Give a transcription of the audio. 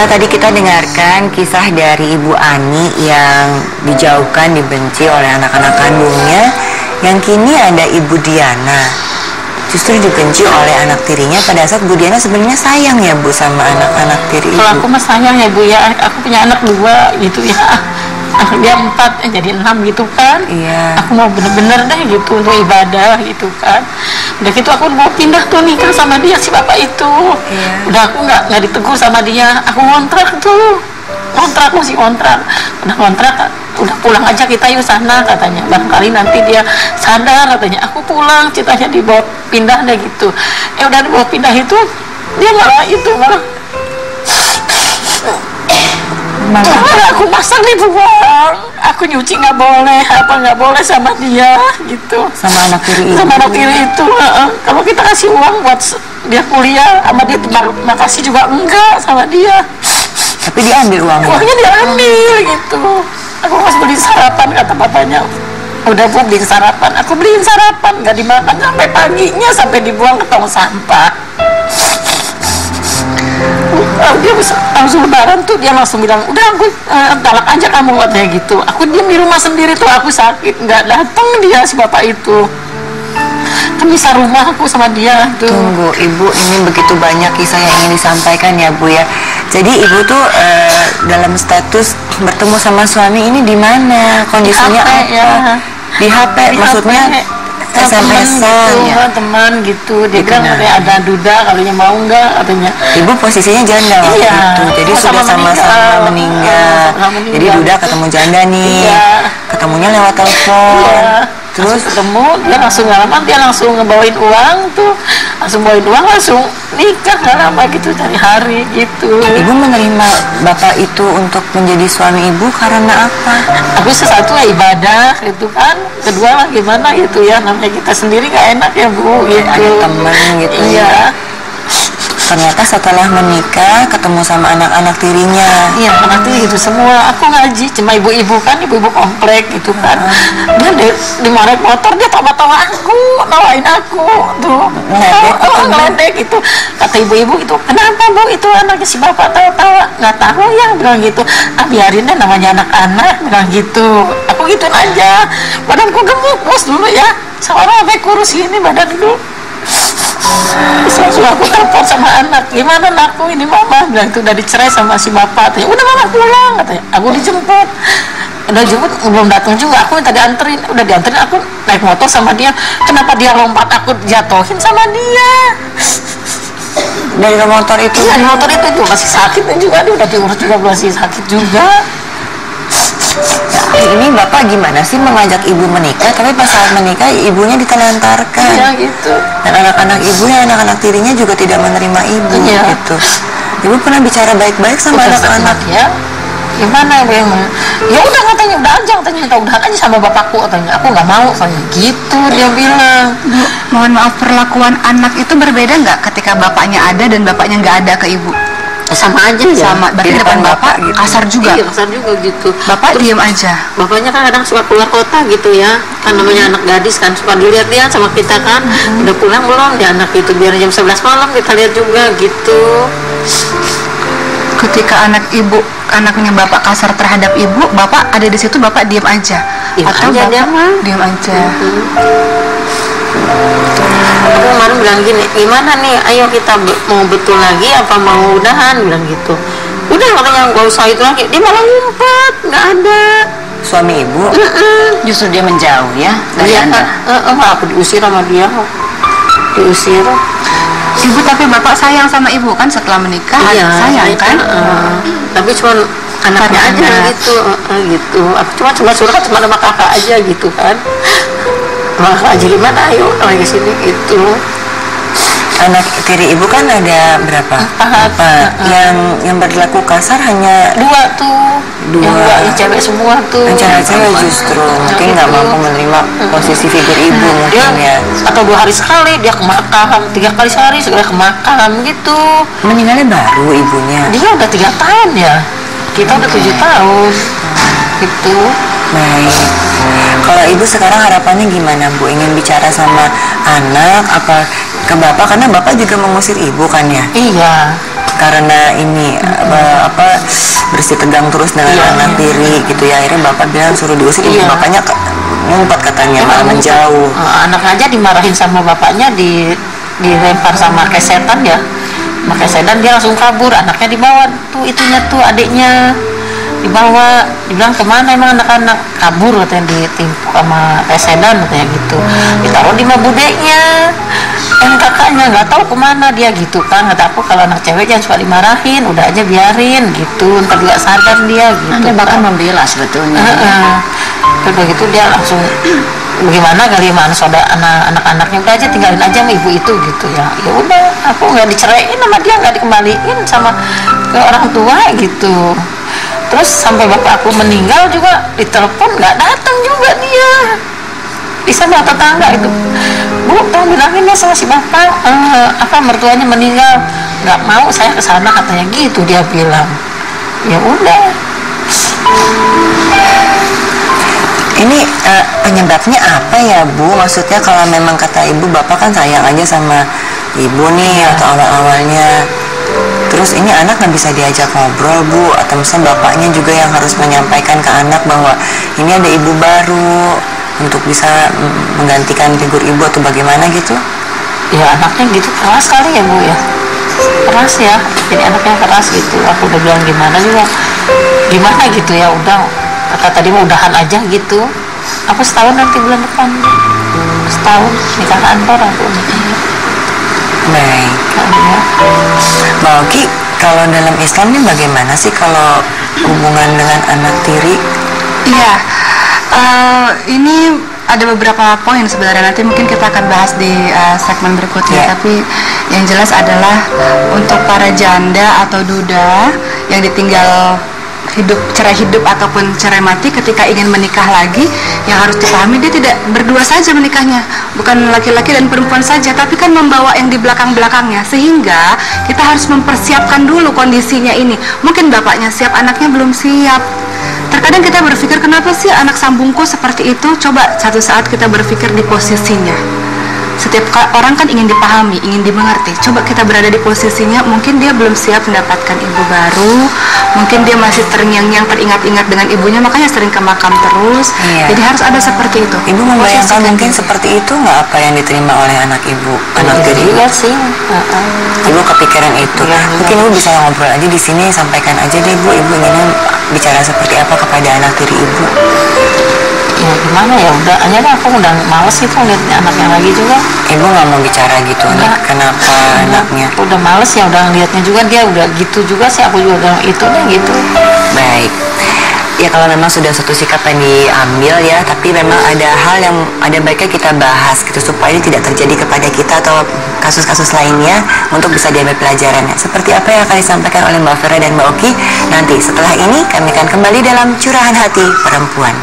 Setelah tadi kita dengarkan kisah dari Ibu Ani yang dijauhkan, dibenci oleh anak-anak kandungnya, yang kini ada Ibu Diana justru dibenci oleh anak tirinya, pada saat Bu Diana sebenarnya sayang ya Bu sama anak-anak tiri Ibu. Kalau aku mah sayang ya Bu ya, aku punya anak 2 gitu ya, anak dia 4 jadi 6 gitu kan. Iya. Aku mau bener-bener deh gitu untuk ibadah gitu kan. Udah gitu aku mau pindah tuh nikah sama dia si bapak itu. Iya. Udah aku nggak ditegur sama dia, aku ngontrak tuh. Kontrak masih kontrak, udah kontrak, udah pulang aja kita yuk sana katanya, barangkali nanti dia sadar katanya. Aku pulang, ceritanya dibawa pindah deh gitu. Udah dibawa pindah itu dia malah aku masak dibuang, aku nyuci nggak boleh, apa nggak boleh sama dia gitu. Sama anak tiri itu. Sama anak tiri itu. Kalau kita kasih uang buat dia kuliah, sama dia makasih juga enggak sama dia. Tapi diambil uangnya diambil gitu. Aku harus beli sarapan kata bapaknya. Udah Bu beliin sarapan, aku beliin sarapan nggak dimakan sampai paginya, sampai dibuang ke tong sampah. Dia langsung lebaran tuh dia langsung bilang udah aku talak aja kamu katanya gitu. Aku diam di rumah sendiri tuh, aku sakit nggak datang dia si bapak itu. Bisa rumah aku sama dia tuh. Tunggu Ibu, ini begitu banyak kisah yang ingin disampaikan ya Bu ya. Jadi Ibu tuh dalam status bertemu sama suami ini di mana? Kondisinya apa? Ya. Di HP, maksudnya SMS-an gitu, ya? Teman gitu. Dia bilang ada duda kalinya mau nggak katanya. Ibu posisinya janda waktu itu, jadi sudah sama-sama meninggal. Jadi duda ketemu janda nih, ketemunya lewat telepon. Terus ketemu, dia langsung ngalaman, dia langsung ngebawain uang tuh, langsung bawain uang, langsung nikah gak lama gitu, dari hari gitu. Ibu menerima bapak itu untuk menjadi suami Ibu karena apa? Tapi sesuatu ya ibadah gitu kan, kedua lah gimana gitu ya, namanya kita sendiri gak enak ya Bu gitu. Ada teman gitu. Iya. Ternyata setelah menikah ketemu sama anak-anak tirinya. Iya, anak tiri itu semua. Aku ngaji cuma ibu-ibu kan, ibu-ibu komplek gitu kan. Dia di marek motor dia tawa-tawa aku, nawain aku tuh. Ngeledek gitu. Kata ibu-ibu itu, kenapa Bu itu anaknya si bapak tawa-tawa? Nggak tahu ya, bilang gitu. Biarin deh namanya anak-anak, bilang gitu. Aku gituin aja. Badanku gemuk bos dulu ya. Seorang sampai kurus gini badan dulu. Langsung aku telepon sama anak, gimana anakku ini mama bilang itu udah dicerai sama si bapak. Tanya, udah mama pulang katanya. Aku dijemput, udah jemput belum datang juga, aku minta dianterin, udah dianterin, aku naik motor sama dia. Kenapa dia lompat, aku jatuhin sama dia dari motor itu? Dari motor itu masih sakit juga, dia udah diurus juga masih sakit juga. Nah, ini bapak gimana sih mengajak ibu menikah, tapi pas saat menikah ibunya ditelantarkan. Iya gitu. Dan anak-anak ibunya, anak-anak tirinya juga tidak menerima ibu. Iya. Gitu. Ibu pernah bicara baik-baik sama anak-anak ya? Gimana Bu? Ya udah katanya, udah aja katanya, udah aja sama bapakku katanya. Aku nggak mau katanya gitu dia bilang. Bu, mohon maaf, perlakuan anak itu berbeda nggak ketika bapaknya ada dan bapaknya nggak ada ke ibu? Sama aja ya. Sama, berarti depan bapak gitu. Kasar juga. Iya, kasar juga gitu. Bapak diem aja. Bapaknya kan kadang suka keluar kota gitu ya. Kan namanya anak gadis kan, suka dilihat-lihat sama kita kan. Udah pulang belum dia anak itu, biar jam 11 malam kita lihat juga gitu. Ketika anaknya bapak kasar terhadap ibu, bapak ada di situ, bapak diem aja. Diem atau aja, bapak diem aja. Aku kemarin bilang gini, gimana nih, ayo kita mau betul lagi apa mau udahan, bilang gitu. Udah katanya nggak usah itu lagi, dia malah ngumpet, nggak ada. Suami ibu justru dia menjauh ya dari Anda. Aku diusir sama dia, diusir. Ibu, tapi bapak sayang sama ibu kan setelah menikah? Iya, sayang kan? Tapi cuma anaknya aja gitu, gitu. Aku cuma suruh cuma sama kakak aja gitu kan. Kakak aja gimana, ayo lagi sini gitu. Anak tiri ibu kan ada berapa? Yang berlaku kasar hanya 2 tuh. Yang cewek semua tuh. Yang cewek justru mungkin nggak mampu menerima posisi figur ibu mungkin ya. Atau 2 hari sekali dia ke makam, 3 kali sehari segera ke makam gitu. Meninggalnya baru ibunya. Dia udah 3 tahun ya. Kita udah 7 tahun. Gitu. Baik. Kalau ibu sekarang harapannya gimana Bu? Ingin bicara sama anak apa ke bapak, karena bapak juga mengusir ibu kan ya? Iya. karena ini bersih tegang terus dengan anak tiri gitu ya, akhirnya bapak bilang suruh diusir, ibu bapaknya ngumpet katanya, malah menjauh. Anak aja dimarahin sama bapaknya, dilempar sama kesetan ya, pakai sedan, dia langsung kabur. Anaknya dibawa tuh, itunya tuh adiknya dibawa, dibilang kemana emang anak-anak, kabur katanya, ditimpuk sama sedan katanya gitu, ditaruh di rumah budeknya, yang kakaknya nggak tahu kemana dia gitu kan. Nggak tahu, kalau anak cewek jangan suka dimarahin, udah aja biarin gitu, ntar juga sadar dia gitu. Anda bahkan membela sebetulnya. Terus begitu dia langsung bagaimana kali, mana saudara anak-anaknya, udah aja tinggalin aja sama ibu itu gitu ya. Ya udah, aku nggak diceraiin sama dia, nggak dikembaliin sama ke orang tua gitu. Terus sampai bapak aku meninggal juga ditelepon, nggak datang juga dia. Bisa sama tetangga itu, Bu, tolong bilangin ya sama si bapak, mertuanya meninggal, nggak mau saya kesana katanya gitu dia bilang. Ya udah. Ini penyebabnya apa ya Bu? Maksudnya kalau memang kata ibu, bapak kan sayang aja sama ibu nih atau awal-awalnya, terus ini anak nggak bisa diajak ngobrol Bu, atau misalnya bapaknya juga yang harus menyampaikan ke anak bahwa ini ada ibu baru untuk bisa menggantikan figur ibu atau bagaimana gitu? Ya anaknya gitu keras kali ya Bu ya, keras ya, jadi anaknya keras gitu. Aku udah bilang gimana gitu ya, udah kata tadi mau udahan aja gitu. Aku setahun nanti bulan depan, setahun nikah kantor aku. Baik. Mbak Oki, kalau dalam Islam ini bagaimana sih kalau hubungan dengan anak tiri? Iya, ini ada beberapa poin sebenarnya, nanti mungkin kita akan bahas di segmen berikutnya. Tapi yang jelas adalah untuk para janda atau duda yang ditinggal cerai hidup ataupun cerai mati, ketika ingin menikah lagi, yang harus dipahami dia tidak berdua saja menikahnya, bukan laki-laki dan perempuan saja, tapi kan membawa yang di belakang-belakangnya, sehingga kita harus mempersiapkan dulu kondisinya ini. Mungkin bapaknya siap, anaknya belum siap. Terkadang kita berpikir, kenapa sih anak sambungku seperti itu? Coba satu saat kita berpikir di posisinya. Setiap orang kan ingin dipahami, ingin dimengerti. Coba kita berada di posisinya, mungkin dia belum siap mendapatkan ibu baru, mungkin dia masih terngiang-ngiang, teringat-ingat dengan ibunya, makanya sering ke makam terus. Jadi harus ada seperti itu. Ibu membayangkan mungkin seperti itu nggak apa yang diterima oleh anak ibu, anak tiri? Iya sih. Ibu kepikiran itu. Mungkin ibu bisa ngobrol aja di sini, sampaikan aja deh Bu, ibu ingin bicara seperti apa kepada anak tiri ibu. Ya gimana ya, udah aja aku udah males gitu lihat anaknya lagi juga. Ibu nggak mau bicara gitu, kenapa anaknya? Udah males ya, udah ngeliatnya juga dia udah gitu juga sih, aku juga udah itu deh gitu. Baik. Ya kalau memang sudah satu sikap yang diambil ya, tapi memang ada hal yang ada baiknya kita bahas gitu, supaya ini tidak terjadi kepada kita atau kasus-kasus lainnya, untuk bisa diambil pelajarannya. Seperti apa yang akan disampaikan oleh Mbak Vera dan Mbak Oki nanti. Setelah ini kami akan kembali dalam Curahan Hati Perempuan.